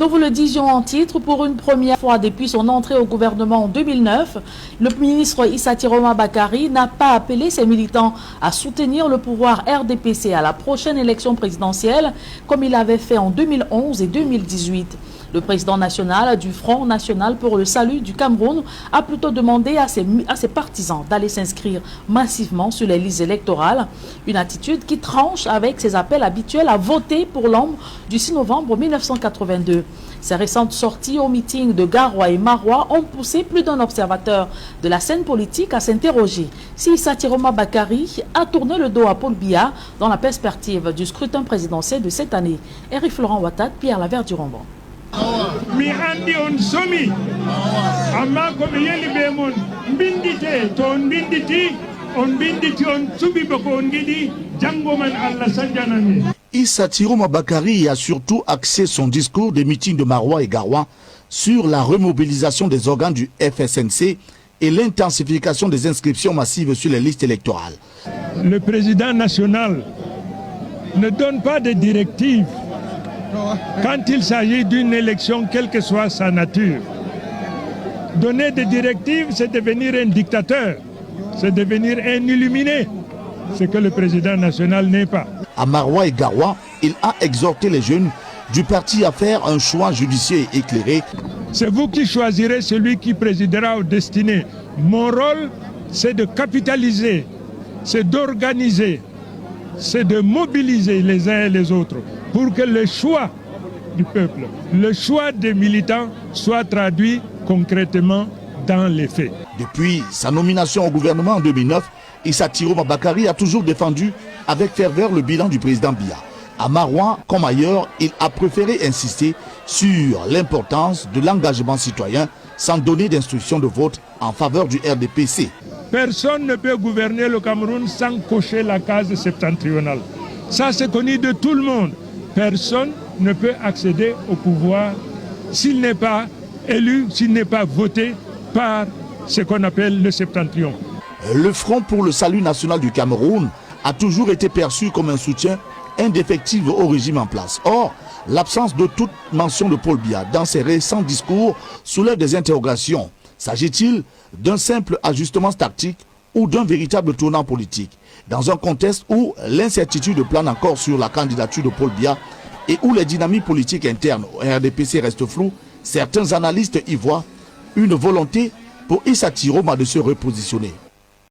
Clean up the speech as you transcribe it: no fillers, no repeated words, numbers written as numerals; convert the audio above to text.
Nous vous le disions en titre, pour une première fois depuis son entrée au gouvernement en 2009, le ministre Issa Tiroma Bakary n'a pas appelé ses militants à soutenir le pouvoir RDPC à la prochaine élection présidentielle, comme il avait fait en 2011 et 2018. Le président national du Front National pour le Salut du Cameroun a plutôt demandé à ses partisans d'aller s'inscrire massivement sur les listes électorales, une attitude qui tranche avec ses appels habituels à voter pour l'ombre du 6 novembre 1982. Ces récentes sorties au meeting de Garoua et Maroua ont poussé plus d'un observateur de la scène politique à s'interroger si Issa Tiroma Bakary a tourné le dos à Paul Biya dans la perspective du scrutin présidentiel de cette année. Eric Florent Ouattara, Pierre Lavert-Durand. Mi andi on somi amma ko mi yeli be mon bindite to on binditi on subi bako on gidi jango man Allah sanjanami. Issa Tiroma Bakary a surtout axé son discours des meetings de Maroua et Garoua sur la remobilisation des organes du FSNC et l'intensification des inscriptions massives sur les listes électorales. Le président national ne donne pas de directives quand il s'agit d'une élection, quelle que soit sa nature. Donner des directives, c'est devenir un dictateur, c'est devenir un illuminé, ce que le président national n'est pas. À Maroua et Garoua, il a exhorté les jeunes du parti à faire un choix judicieux et éclairé. C'est vous qui choisirez celui qui présidera aux destinées. Mon rôle, c'est de capitaliser, c'est d'organiser, c'est de mobiliser les uns et les autres pour que le choix du peuple, le choix des militants soit traduit concrètement dans les faits. Depuis sa nomination au gouvernement en 2009, Issa Tiroma Bakary a toujours défendu avec ferveur le bilan du président Biya. À Maroua comme ailleurs, il a préféré insister sur l'importance de l'engagement citoyen sans donner d'instructions de vote en faveur du RDPC. Personne ne peut gouverner le Cameroun sans cocher la case septentrionale. Ça, c'est connu de tout le monde. Personne ne peut accéder au pouvoir s'il n'est pas élu, s'il n'est pas voté par ce qu'on appelle le septentrion. Le Front pour le Salut national du Cameroun a toujours été perçu comme un soutien indéfectible au régime en place. Or, l'absence de toute mention de Paul Biya dans ses récents discours soulève des interrogations. S'agit-il d'un simple ajustement tactique ou d'un véritable tournant politique? Dans un contexte où l'incertitude plane encore sur la candidature de Paul Biya et où les dynamiques politiques internes au RDPC restent floues, certains analystes y voient une volonté pour Issa Tiroma de se repositionner.